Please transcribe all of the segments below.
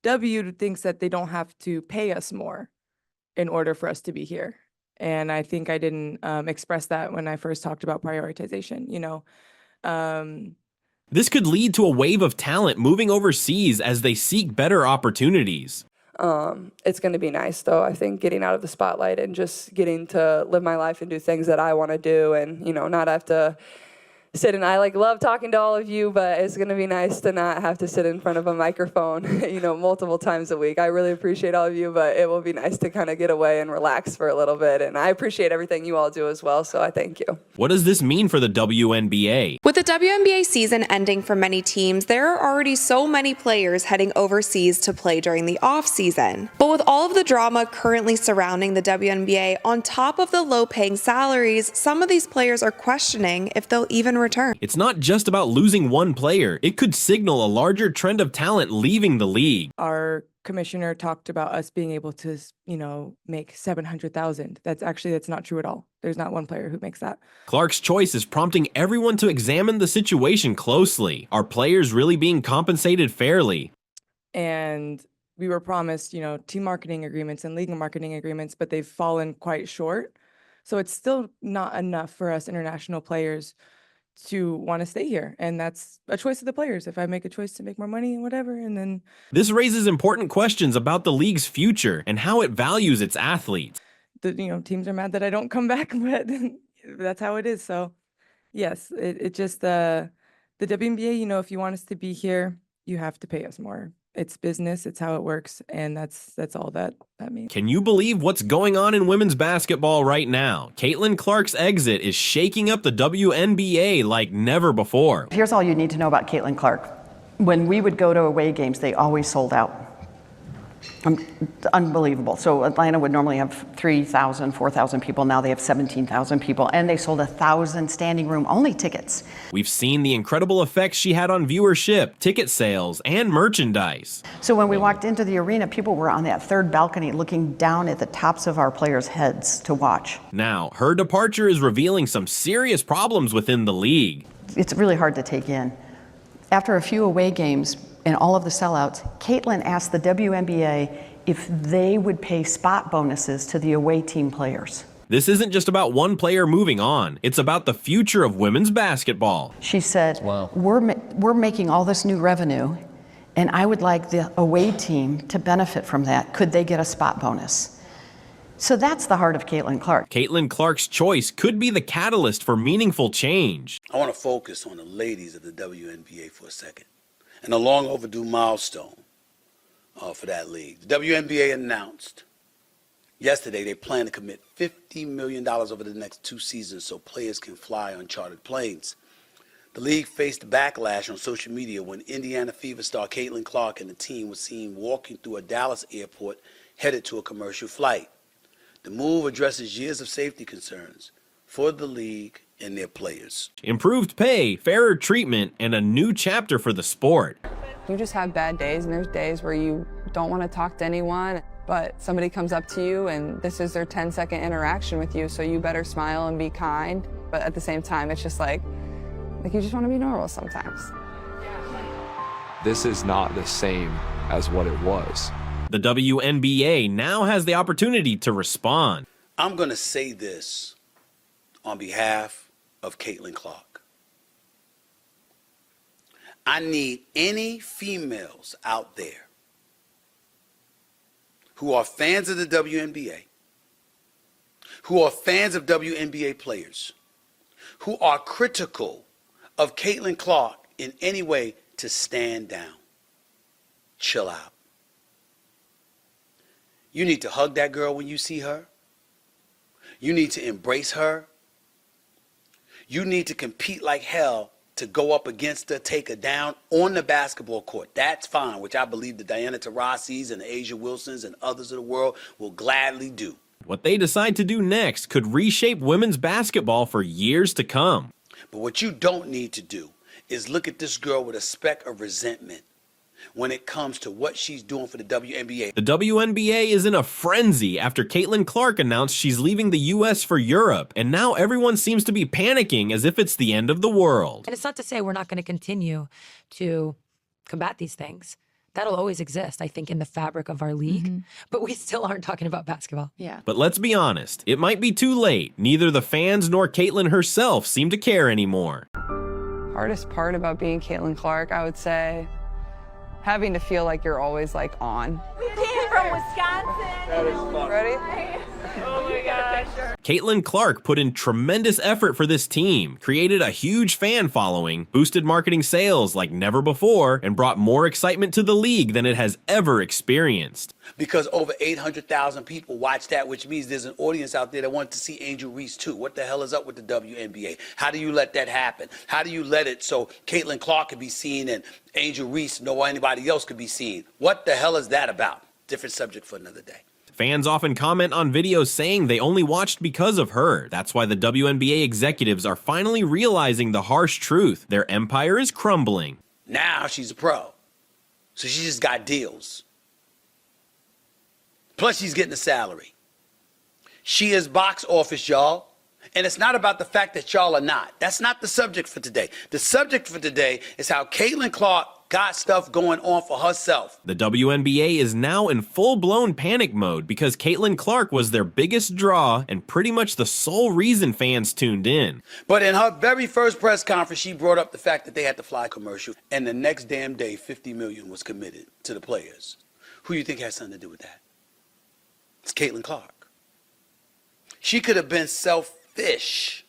W thinks that they don't have to pay us more in order for us to be here. And I think I didn't express that when I first talked about prioritization, you know. This could lead to a wave of talent moving overseas as they seek better opportunities. It's going to be nice, though, I think, getting out of the spotlight and just getting to live my life and do things that I want to do and, you know, not have to sit and I love talking to all of you, but it's going to be nice to not have to sit in front of a microphone, you know, multiple times a week. I really appreciate all of you, but it will be nice to kind of get away and relax for a little bit. And I appreciate everything you all do as well, so I thank you. What does this mean for the WNBA? With the WNBA season ending for many teams, there are already so many players heading overseas to play during the off season. But with all of the drama currently surrounding the WNBA, on top of the low-paying salaries, some of these players are questioning if they'll even return. It's not just about losing one player. It could signal a larger trend of talent leaving the league. Our commissioner talked about us being able to, you know, make 700,000. That's not true at all. There's not one player who makes that. Clark's choice is prompting everyone to examine the situation closely. Are players really being compensated fairly? And we were promised, you know, team marketing agreements and league marketing agreements, but they've fallen quite short. So it's still not enough for us international players to want to stay here. And that's a choice of the players. If I make a choice to make more money and whatever, and then... This raises important questions about the league's future and how it values its athletes. Teams are mad that I don't come back, but that's how it is. So yes, it just, the WNBA, you know, if you want us to be here, you have to pay us more. It's business, it's how it works, and that's all that means. Can you believe what's going on in women's basketball right now? Caitlin Clark's exit is shaking up the WNBA like never before. Here's all you need to know about Caitlin Clark. When we would go to away games, they always sold out. Unbelievable. So Atlanta would normally have 3,000, 4,000 people. Now they have 17,000 people, and they sold 1,000 standing room only tickets. We've seen the incredible effects she had on viewership, ticket sales, and merchandise. So when we walked into the arena, people were on that third balcony looking down at the tops of our players' heads to watch. Now, her departure is revealing some serious problems within the league. It's really hard to take in. After a few away games, in all of the sellouts, Caitlin asked the WNBA if they would pay spot bonuses to the away team players. This isn't just about one player moving on. It's about the future of women's basketball. She said, wow, we're making all this new revenue, and I would like the away team to benefit from that. Could they get a spot bonus? So that's the heart of Caitlin Clark. Caitlin Clark's choice could be the catalyst for meaningful change. I want to focus on the ladies of the WNBA for a second, and a long overdue milestone for that league. The WNBA announced yesterday they plan to commit $50 million over the next 2 seasons so players can fly uncharted planes. The league faced backlash on social media when Indiana Fever star Caitlin Clark and the team was seen walking through a Dallas airport headed to a commercial flight. The move addresses years of safety concerns for the league and their players. Improved pay, fairer treatment, and a new chapter for the sport. You just have bad days, and there's days where you don't want to talk to anyone, but somebody comes up to you and this is their 10-second interaction with you, so you better smile and be kind. But at the same time, it's just like you just want to be normal sometimes. this is not the same as what it was. The WNBA now has the opportunity to respond. I'm going to say this on behalf of Caitlin Clark. I need any females out there who are fans of the WNBA, who are fans of WNBA players, who are critical of Caitlin Clark in any way to stand down. Chill out. You need to hug that girl when you see her. You need to embrace her. You need to compete like hell to go up against her, take her down on the basketball court. That's fine, which I believe the Diana Taurasi's and the Asia Wilsons and others of the world will gladly do. What they decide to do next could reshape women's basketball for years to come. But what you don't need to do is look at this girl with a speck of resentment when it comes to what she's doing for the WNBA. The WNBA is in a frenzy after Caitlin Clark announced she's leaving the U.S. for Europe, and now everyone seems to be panicking as if it's the end of the world. And it's not to say we're not going to continue to combat these things, that'll always exist, I think, in the fabric of our league. But we still aren't talking about basketball. Yeah. But let's be honest, it might be too late. Neither the fans nor Caitlin herself seem to care anymore. Hardest part about being Caitlin Clark, I would say, having to feel like you're always like on. We came from Wisconsin. That is fun. Ready? Oh my gosh. Caitlin Clark put in tremendous effort for this team, created a huge fan following, boosted marketing sales like never before, and brought more excitement to the league than it has ever experienced. Because over 800,000 people watch that, which means there's an audience out there that wants to see Angel Reese too. What the hell is up with the WNBA? How do you let that happen? How do you let it so Caitlin Clark can be seen and Angel Reese nor anybody else could be seen? What the hell is that about? Different subject for another day. Fans often comment on videos saying they only watched because of her. That's why the WNBA executives are finally realizing the harsh truth. Their empire is crumbling. Now she's a pro. So she just got deals. Plus she's getting a salary. She is box office, y'all. And it's not about the fact that y'all are not. That's not the subject for today. The subject for today is how Caitlin Clark got stuff going on for herself. The WNBA is now in full-blown panic mode because Caitlin Clark was their biggest draw and pretty much the sole reason fans tuned in. But in her very first press conference, she brought up the fact that they had to fly commercial. And the next damn day, $50 million was committed to the players. Who do you think has something to do with that? It's Caitlin Clark. She could have been selfish.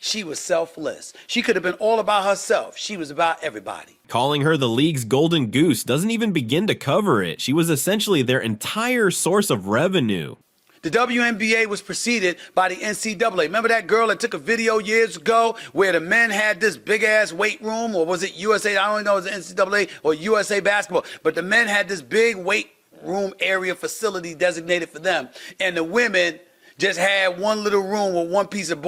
She was selfless. She could have been all about herself. She was about everybody. Calling her the league's golden goose doesn't even begin to cover it. She was essentially their entire source of revenue. The WNBA was preceded by the NCAA. Remember that girl that took a video years ago where the men had this big-ass weight room, or was it USA? I don't know if it was NCAA or USA Basketball, but the men had this big weight room area facility designated for them, and the women just had one little room with one piece of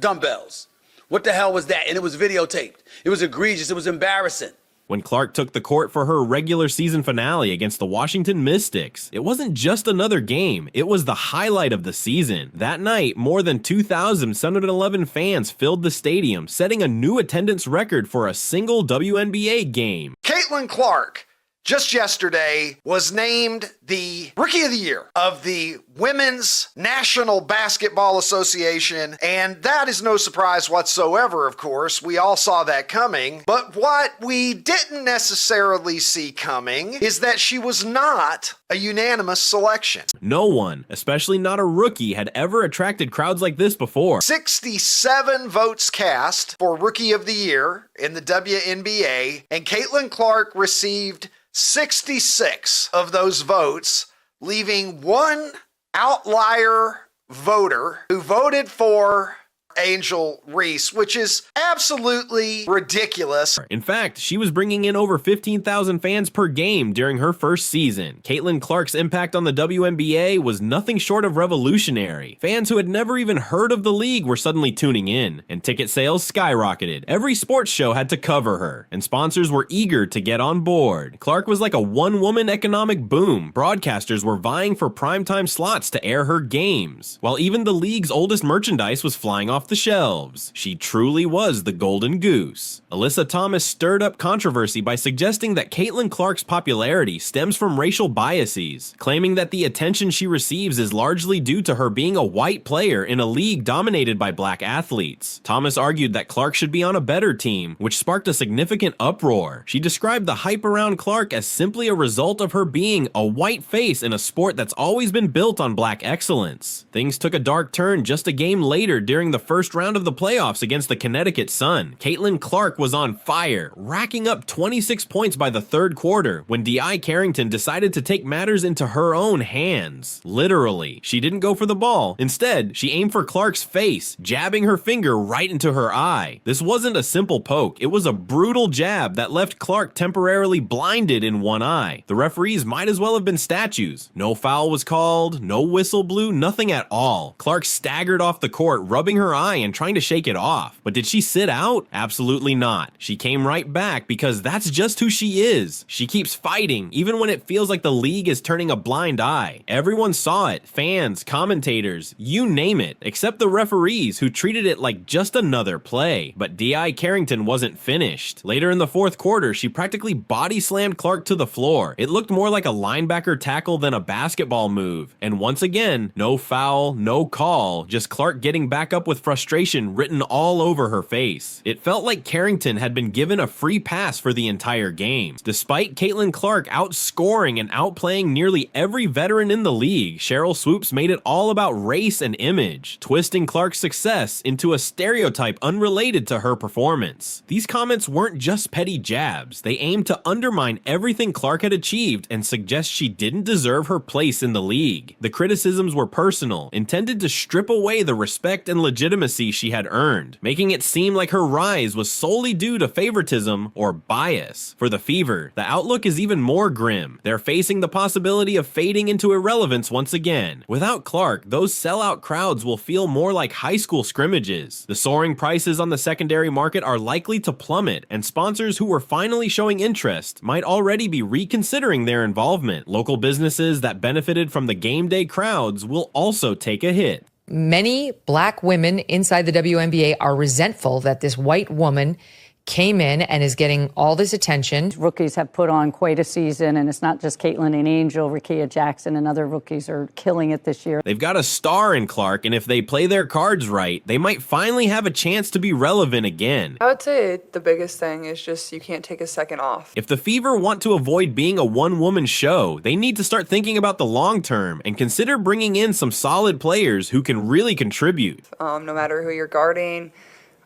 dumbbells. What the hell was that? And it was videotaped. It was egregious. It was embarrassing. When Clark took the court for her regular season finale against the Washington Mystics, it wasn't just another game, it was the highlight of the season. That night, more than 2,711 fans filled the stadium, setting a new attendance record for a single WNBA game. Caitlin Clark just yesterday was named the Rookie of the Year of the Women's National Basketball Association, and that is no surprise whatsoever, of course. We all saw that coming, but what we didn't necessarily see coming is that she was not a unanimous selection. No one, especially not a rookie, had ever attracted crowds like this before. 67 votes cast for Rookie of the Year in the WNBA, and Caitlin Clark received 66 of those votes, leaving one outlier voter who voted for Angel Reese, which is absolutely ridiculous. In fact, she was bringing in over 15,000 fans per game during her first season. Caitlin Clark's impact on the WNBA was nothing short of revolutionary. Fans who had never even heard of the league were suddenly tuning in, and ticket sales skyrocketed. Every sports show had to cover her, and sponsors were eager to get on board. Clark was like a one-woman economic boom. Broadcasters were vying for primetime slots to air her games, while even the league's oldest merchandise was flying off the shelves. She truly was the golden goose. Alyssa Thomas stirred up controversy by suggesting that Caitlin Clark's popularity stems from racial biases, claiming that the attention she receives is largely due to her being a white player in a league dominated by black athletes. Thomas argued that Clark should be on a better team, which sparked a significant uproar. She described the hype around Clark as simply a result of her being a white face in a sport that's always been built on black excellence. Things took a dark turn just a game later during the first round of the playoffs against the Connecticut Sun. Caitlin Clark was on fire, racking up 26 points by the third quarter when D.I. Carrington decided to take matters into her own hands. Literally, she didn't go for the ball. Instead, she aimed for Clark's face, jabbing her finger right into her eye. This wasn't a simple poke, it was a brutal jab that left Clark temporarily blinded in one eye. The referees might as well have been statues. No foul was called, no whistle blew, nothing at all. Clark staggered off the court, rubbing her eye and trying to shake it off. But did she sit out? Absolutely not. She came right back because that's just who she is. She keeps fighting, even when it feels like the league is turning a blind eye. Everyone saw it, fans, commentators, you name it, except the referees who treated it like just another play. But D.I. Carrington wasn't finished. Later in the fourth quarter, she practically body slammed Clark to the floor. It looked more like a linebacker tackle than a basketball move. And once again, no foul, no call, just Clark getting back up with frustration written all over her face. It felt like Carrington had been given a free pass for the entire game. Despite Caitlin Clark outscoring and outplaying nearly every veteran in the league, Cheryl Swoops made it all about race and image, twisting Clark's success into a stereotype unrelated to her performance. These comments weren't just petty jabs. They aimed to undermine everything Clark had achieved and suggest she didn't deserve her place in the league. The criticisms were personal, intended to strip away the respect and legitimacy she had earned, making it seem like her rise was solely due to favoritism or bias. For the Fever, the outlook is even more grim. They're facing the possibility of fading into irrelevance once again. Without Clark, those sellout crowds will feel more like high school scrimmages. The soaring prices on the secondary market are likely to plummet, and sponsors who were finally showing interest might already be reconsidering their involvement. Local businesses that benefited from the game day crowds will also take a hit. Many black women inside the WNBA are resentful that this white woman came in and is getting all this attention. Rookies have put on quite a season, and it's not just Caitlin and Angel. Rickea Jackson and other rookies are killing it this year. They've got a star in Clark, and if they play their cards right, they might finally have a chance to be relevant again. I would say the biggest thing is just you can't take a second off. If the Fever want to avoid being a one-woman show, they need to start thinking about the long term and consider bringing in some solid players who can really contribute. No matter who you're guarding,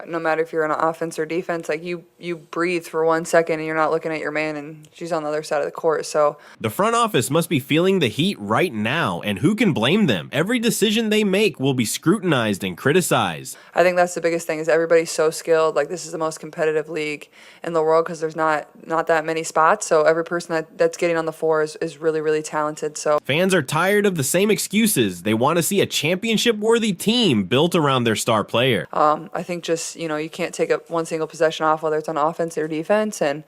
no matter if you're on offense or defense, like you breathe for 1 second and you're not looking at your man and she's on the other side of the court. So the front office must be feeling the heat right now, and who can blame them? Every decision they make will be scrutinized and criticized. I think that's the biggest thing is everybody's so skilled. Like this is the most competitive league in the world because there's not that many spots. So every person that's getting on the floor is really, really talented. So fans are tired of the same excuses. They want to see a championship-worthy team built around their star player. I think just, you can't take up one single possession off, whether it's on offense or defense, and,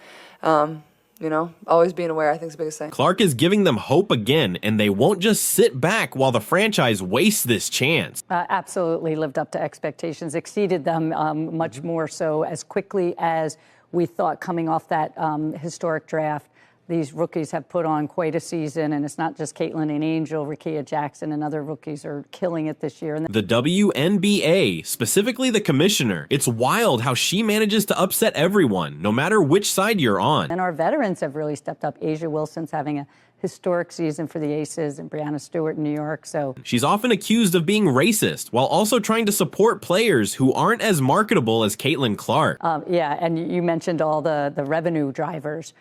always being aware, I think is the biggest thing. Clark is giving them hope again, and they won't just sit back while the franchise wastes this chance. Absolutely lived up to expectations, exceeded them much more so as quickly as we thought coming off that historic draft. These rookies have put on quite a season, and it's not just Caitlin and Angel. Rickea Jackson and other rookies are killing it this year. The WNBA, specifically the commissioner, it's wild how she manages to upset everyone, no matter which side you're on. And our veterans have really stepped up. Asia Wilson's having a historic season for the Aces, and Brianna Stewart in New York. So she's often accused of being racist while also trying to support players who aren't as marketable as Caitlin Clark. Yeah, and you mentioned all the revenue drivers.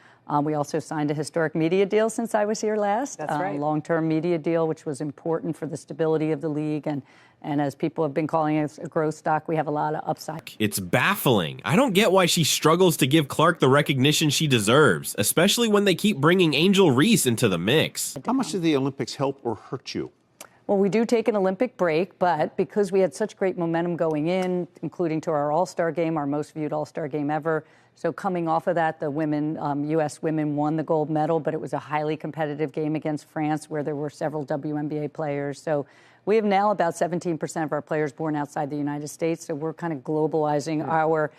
We also signed a historic media deal since I was here last. That's right. Long-term media deal, which was important for the stability of the league. And as people have been calling it a growth stock, we have a lot of upside. It's baffling. I don't get why she struggles to give Clark the recognition she deserves, especially when they keep bringing Angel Reese into the mix. How much did the Olympics help or hurt you? Well, we do take an Olympic break, but because we had such great momentum going in, including to our All-Star game, our most viewed All-Star game ever. So coming off of that, the women, U.S. women won the gold medal, but it was a highly competitive game against France where there were several WNBA players. So we have now about 17% of our players born outside the United States. So we're kind of globalizing our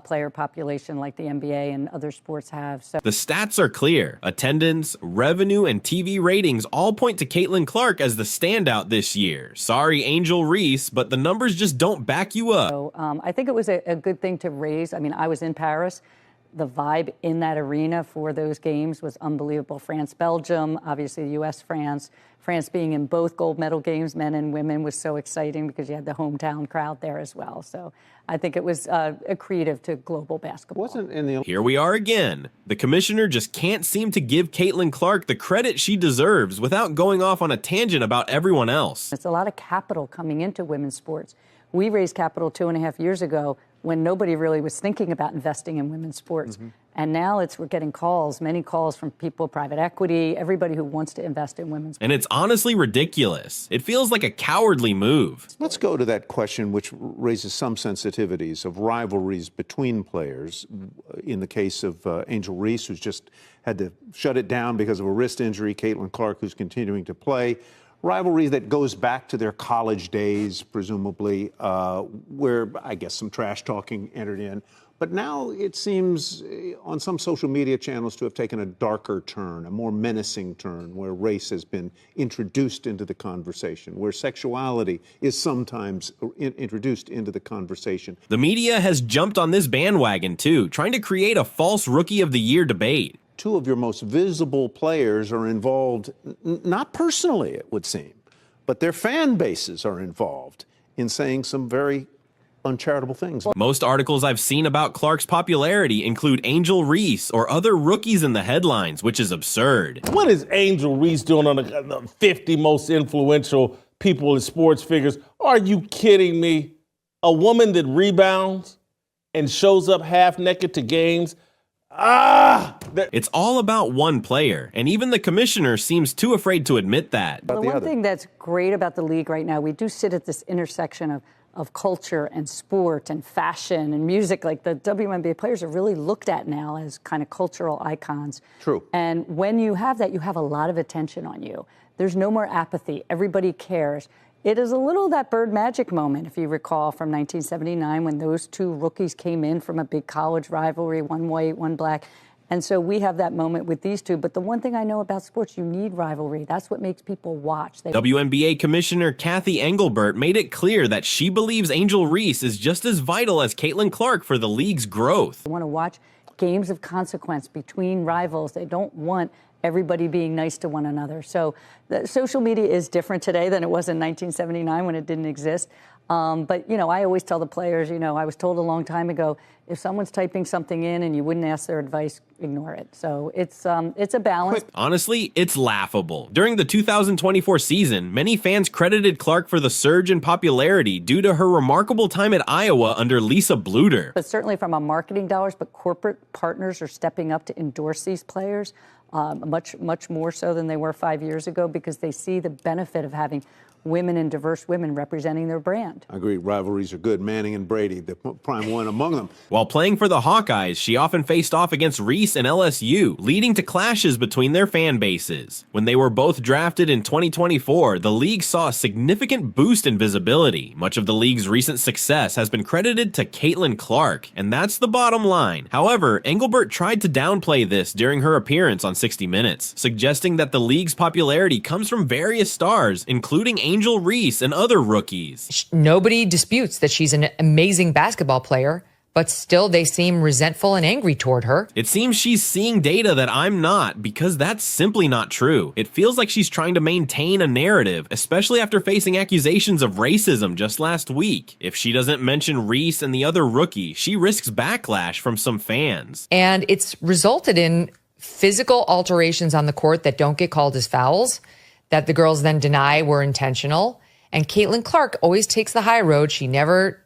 player population like the NBA and other sports have. So the stats are clear. Attendance, revenue, and TV ratings all point to Caitlin Clark as the standout this year. Sorry, Angel Reese, but the numbers just don't back you up. So I think it was a good thing to raise. I mean, I was in Paris. The vibe in that arena for those games was unbelievable. France, Belgium, obviously the U.S., France. France being in both gold medal games, men and women, was so exciting because you had the hometown crowd there as well. So I think it was accretive to global basketball. Here we are again. The commissioner just can't seem to give Caitlin Clark the credit she deserves without going off on a tangent about everyone else. It's a lot of capital coming into women's sports. We raised capital 2.5 years ago. when nobody really was thinking about investing in women's sports. And now we're getting calls, many calls from people, private equity, everybody who wants to invest in women's sports. And it's honestly ridiculous. It feels like a cowardly move. Let's go to that question, which raises some sensitivities of rivalries between players. In the case of Angel Reese, who's just had to shut it down because of a wrist injury, Caitlin Clark, who's continuing to play. Rivalry that goes back to their college days, presumably, where I guess some trash talking entered in. But now it seems on some social media channels to have taken a darker turn, a more menacing turn, where race has been introduced into the conversation, where sexuality is sometimes introduced into the conversation. The media has jumped on this bandwagon too, trying to create a false Rookie of the Year debate. Two of your most visible players are involved, not personally, it would seem, but their fan bases are involved in saying some very uncharitable things. Most articles I've seen about Clark's popularity include Angel Reese or other rookies in the headlines, which is absurd. What is Angel Reese doing on the 50 most influential people in sports figures? Are you kidding me? A woman that rebounds and shows up half naked to games? It's all about one player, and even the commissioner seems too afraid to admit that. The one thing that's great about the league right now, we do sit at this intersection of culture and sport and fashion and music. Like the WNBA players are really looked at now as kind of cultural icons. True. And when you have that, you have a lot of attention on you. There's no more apathy. Everybody cares. It is a little that Bird Magic moment, if you recall, from 1979 when those two rookies came in from a big college rivalry, one white, one black. And so we have that moment with these two. But the one thing I know about sports, you need rivalry. That's what makes people watch. WNBA Commissioner Kathy Engelbert made it clear that she believes Angel Reese is just as vital as Caitlin Clark for the league's growth. They want to watch games of consequence between rivals. They don't want everybody being nice to one another. So the social media is different today than it was in 1979 when it didn't exist. But, you know, I always tell the players, you know, I was told a long time ago, if someone's typing something in and you wouldn't ask their advice, ignore it. So it's a balance. Honestly, it's laughable. During the 2024 season, many fans credited Clark for the surge in popularity due to her remarkable time at Iowa under Lisa Bluter. But certainly from a marketing dollars, but corporate partners are stepping up to endorse these players much more so than they were 5 years ago because they see the benefit of having women and diverse women representing their brand. I agree. Rivalries are good. Manning and Brady, the prime one among them. While playing for the Hawkeyes, she often faced off against Reese and LSU, leading to clashes between their fan bases. When they were both drafted in 2024, the league saw a significant boost in visibility. Much of the league's recent success has been credited to Caitlin Clark, and that's the bottom line. However, Engelbert tried to downplay this during her appearance on 60 Minutes, suggesting that the league's popularity comes from various stars, including Angel Reese and other rookies. Nobody disputes that she's an amazing basketball player, but still they seem resentful and angry toward her. It seems she's seeing data that I'm not, because that's simply not true. It feels like she's trying to maintain a narrative, especially after facing accusations of racism just last week. If she doesn't mention Reese and the other rookie, she risks backlash from some fans. And it's resulted in physical alterations on the court that don't get called as fouls, that the girls then deny were intentional. And Caitlin Clark always takes the high road. She never,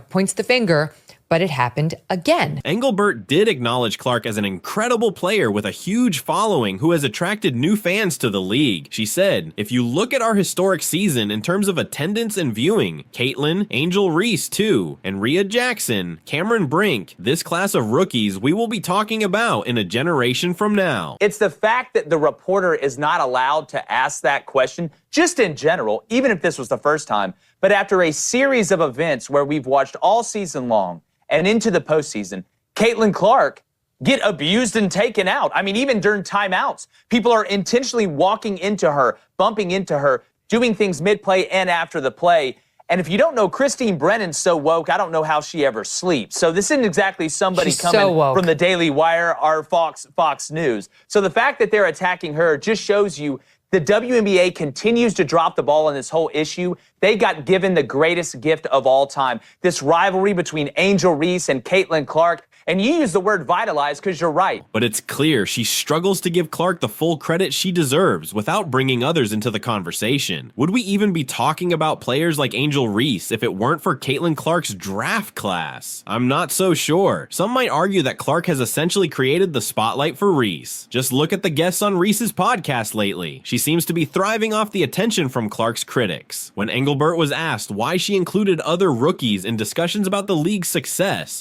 points the finger, but it happened again. Engelbert did acknowledge Clark as an incredible player with a huge following who has attracted new fans to the league. She said, if you look at our historic season in terms of attendance and viewing, Caitlin, Angel Reese too, and Rhea Jackson, Cameron Brink, this class of rookies we will be talking about in a generation from now. It's the fact that the reporter is not allowed to ask that question, just in general, even if this was the first time, but after a series of events where we've watched all season long, and into the postseason, Caitlin Clark get abused and taken out. I mean, even during timeouts, people are intentionally walking into her, bumping into her, doing things mid-play and after the play. And if you don't know, Christine Brennan's so woke, I don't know how she ever sleeps. So this isn't exactly somebody coming from the Daily Wire or Fox News. So the fact that they're attacking her just shows you the WNBA continues to drop the ball on this whole issue. They got given the greatest gift of all time, this rivalry between Angel Reese and Caitlin Clark. And you use the word vitalize because you're right. But it's clear she struggles to give Clark the full credit she deserves without bringing others into the conversation. Would we even be talking about players like Angel Reese if it weren't for Caitlin Clark's draft class? I'm not so sure. Some might argue that Clark has essentially created the spotlight for Reese. Just look at the guests on Reese's podcast lately. She seems to be thriving off the attention from Clark's critics. When Engelbert was asked why she included other rookies in discussions about the league's success,